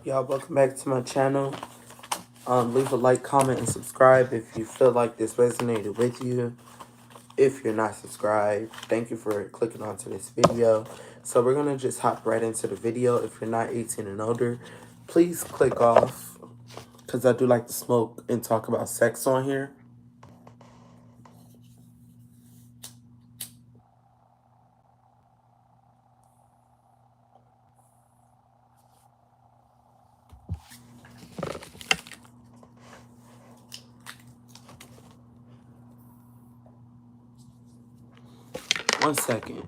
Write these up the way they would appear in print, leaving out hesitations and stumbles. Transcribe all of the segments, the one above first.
up, y'all? Welcome back to my channel. Leave a like, comment, and subscribe if you feel like this resonated with you. If you're not subscribed, thank you for clicking onto this video. So we're going to just hop right into the video. If you're not 18 and older, please click off, because I do like to smoke and talk about sex on here. One second.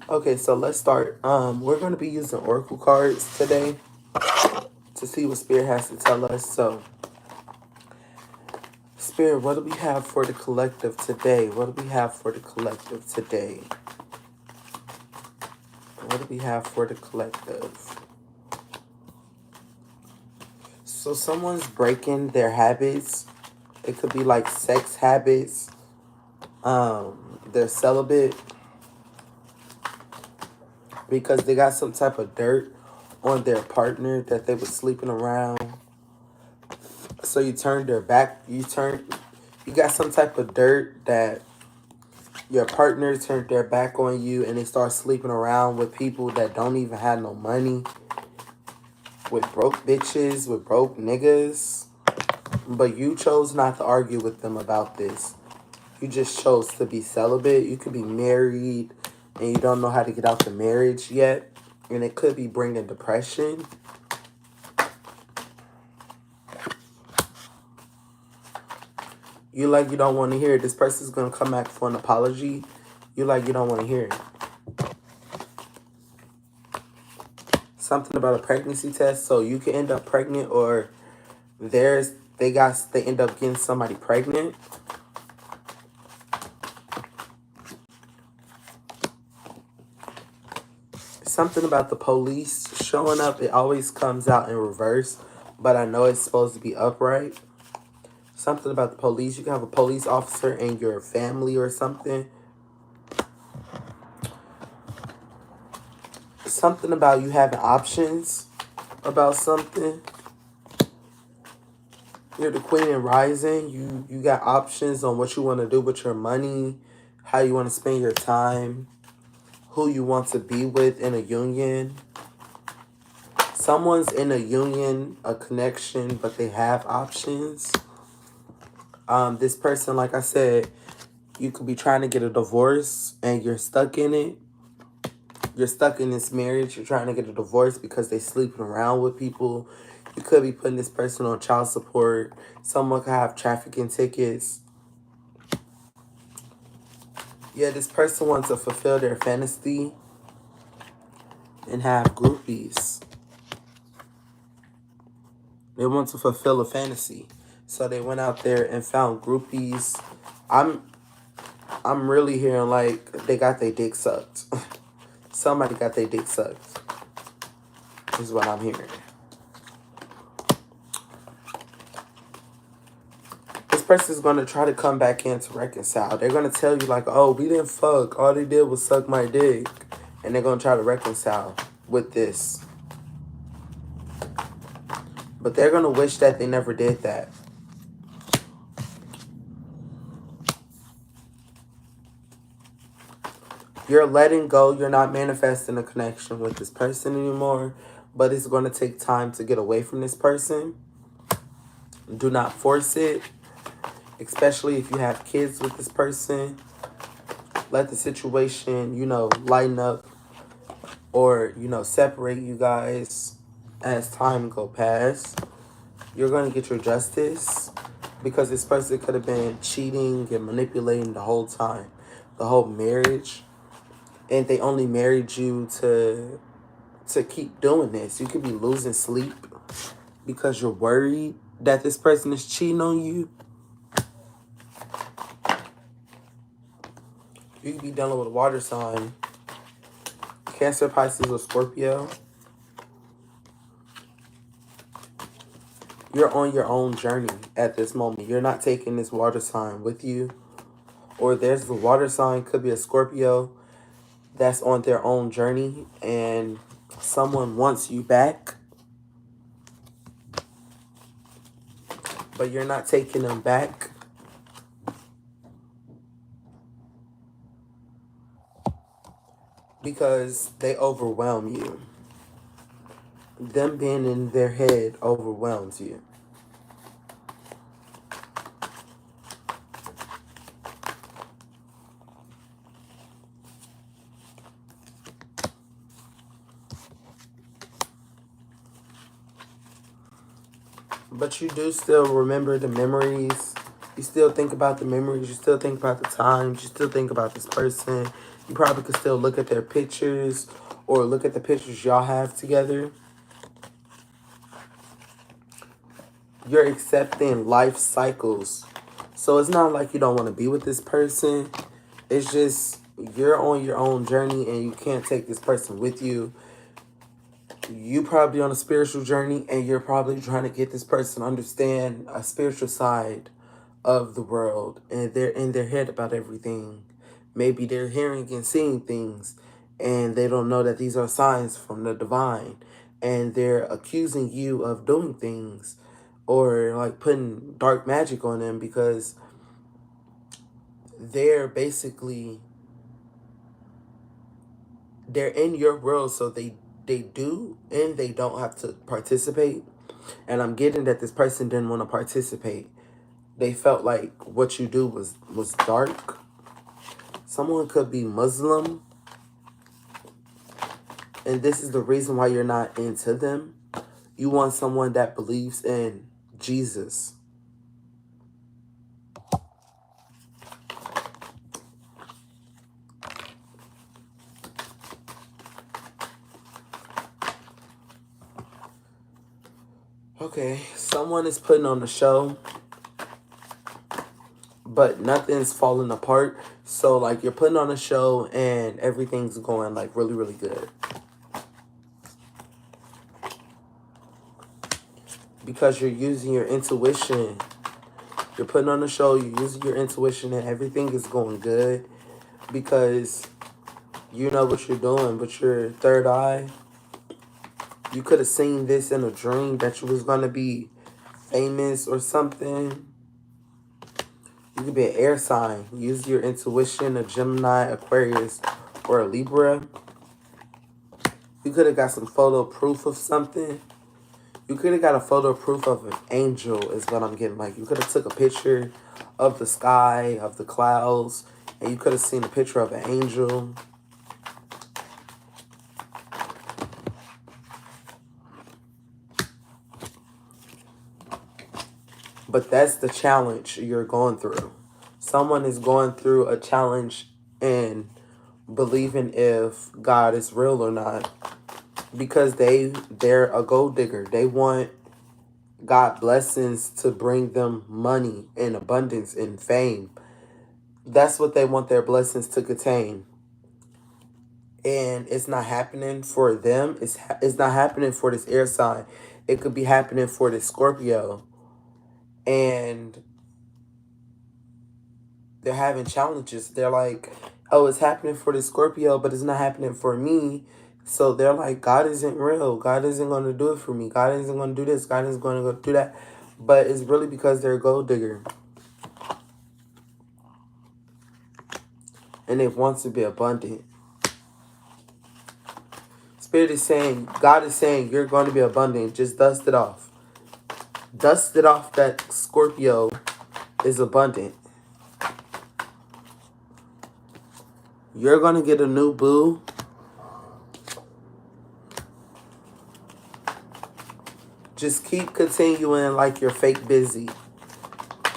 Okay, so let's start. We're going to be using Oracle cards today to see what Spirit has to tell us. So, Spirit, what do we have for the collective today? What do we have for the collective today? What do we have for the collective? So someone's breaking their habits. It could be like sex habits. They're celibate because they got some type of dirt on their partner that they were sleeping around. So you turned their back. You got some type of dirt that your partner turned their back on you, and they start sleeping around with people that don't even have no money, with broke bitches, with broke niggas. But you chose not to argue with them about this. You just chose to be celibate. You could be married and you don't know how to get out the marriage yet. And it could be bringing depression. You don't want to hear it. This person's going to come back for an apology. You don't want to hear it. Something about a pregnancy test. So you can end up pregnant, or they end up getting somebody pregnant. Something about the police showing up. It always comes out in reverse, but I know it's supposed to be upright. Something about the police. You can have a police officer in your family or something. Something about you having options about something. You're the queen in rising. You got options on what you want to do with your money, how you want to spend your time, who you want to be with in a union. Someone's in a union, a connection, but they have options. This person, like I said, you could be trying to get a divorce and you're stuck in it. You're stuck in this marriage. You're trying to get a divorce because they're sleeping around with people. You could be putting this person on child support. Someone could have trafficking tickets. Yeah, this person wants to fulfill their fantasy and have groupies. They want to fulfill a fantasy. So they went out there and found groupies. I'm really hearing like they got their dick sucked. Somebody got their dick sucked. Is what I'm hearing. This person's going to try to come back in to reconcile. They're going to tell you like, oh, we didn't fuck. All they did was suck my dick. And they're going to try to reconcile with this. But they're going to wish that they never did that. You're letting go. You're not manifesting a connection with this person anymore. But it's going to take time to get away from this person. Do not force it. Especially if you have kids with this person. Let the situation, lighten up. Or, separate you guys as time go past. You're going to get your justice. Because this person could have been cheating and manipulating the whole time. The whole marriage. And they only married you to keep doing this. You could be losing sleep because you're worried that this person is cheating on you. You could be dealing with a water sign. Cancer, Pisces, or Scorpio. You're on your own journey at this moment. You're not taking this water sign with you. Or there's the water sign, could be a Scorpio that's on their own journey and someone wants you back, but you're not taking them back. Because they overwhelm you. Them being in their head overwhelms you. But you do still remember the memories. You still think about the memories. You still think about the times. You still think about this person. You probably could still look at their pictures or look at the pictures y'all have together. You're accepting life cycles. So it's not like you don't want to be with this person. It's just you're on your own journey and you can't take this person with you. You probably on a spiritual journey and you're probably trying to get this person to understand a spiritual side of the world, and they're in their head about everything. Maybe they're hearing and seeing things and they don't know that these are signs from the divine, and they're accusing you of doing things or like putting dark magic on them because they're basically they're in your world, so they do and they don't have to participate. And I'm getting that this person didn't want to participate. They felt like what you do was dark. Someone could be Muslim, and this is the reason why you're not into them. You want someone that believes in Jesus. Okay, someone is putting on a show, but nothing's falling apart. So like you're putting on a show and everything's going like really, really good. Because you're using your intuition. You're putting on a show, you're using your intuition, and everything is going good because you know what you're doing. But your third eye, you could have seen this in a dream that you was going to be famous or something. You could be an air sign. Use your intuition, a Gemini, Aquarius, or a Libra. You could have got some photo proof of something. You could have got a photo proof of an angel is what I'm getting. Like you could have took a picture of the sky, of the clouds, and you could have seen a picture of an angel. But that's the challenge you're going through. Someone is going through a challenge in believing if God is real or not. Because they're a gold digger. They want God blessings to bring them money and abundance and fame. That's what they want their blessings to contain. And it's not happening for them. It's not happening for this air sign. It could be happening for this Scorpio. And they're having challenges. They're like, oh, it's happening for this Scorpio, but it's not happening for me. So they're like, God isn't real. God isn't going to do it for me. God isn't going to do this. God isn't going to go do that. But it's really because they're a gold digger. And they want to be abundant. Spirit is saying, God is saying, you're going to be abundant. Just dust it off. Dust it off that Scorpio is abundant. You're going to get a new boo. Just keep continuing like you're fake busy.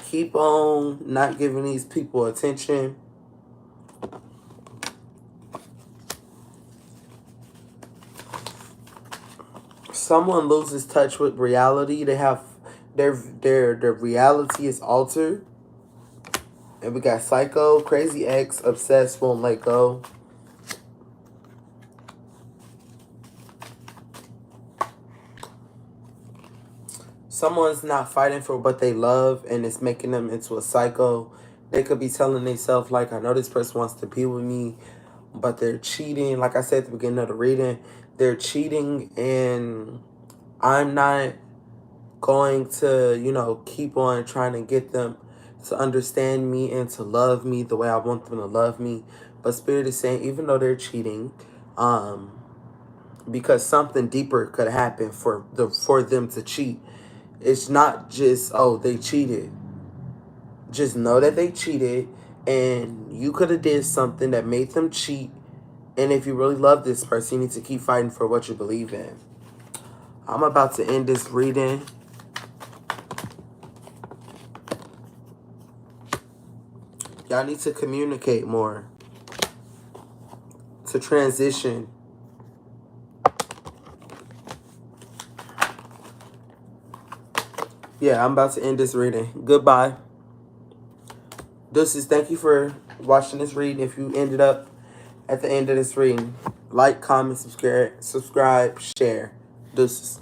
Keep on not giving these people attention. Someone loses touch with reality. They have their reality is altered. And we got Psycho, Crazy Ex, Obsessed, Won't Let Go. Someone's not fighting for what they love and it's making them into a psycho. They could be telling themselves, like, I know this person wants to be with me, but they're cheating. Like I said at the beginning of the reading, they're cheating, and I'm not going to, keep on trying to get them to understand me and to love me the way I want them to love me. But Spirit is saying, even though they're cheating, because something deeper could happen for them to cheat. It's not just, oh, they cheated. Just know that they cheated, and you could have did something that made them cheat. And if you really love this person, you need to keep fighting for what you believe in. I'm about to end this reading. Y'all need to communicate more. To transition. Yeah, I'm about to end this reading. Goodbye. Deuces, thank you for watching this reading. If you ended up at the end of this reading, like, comment, subscribe, share. Deuces.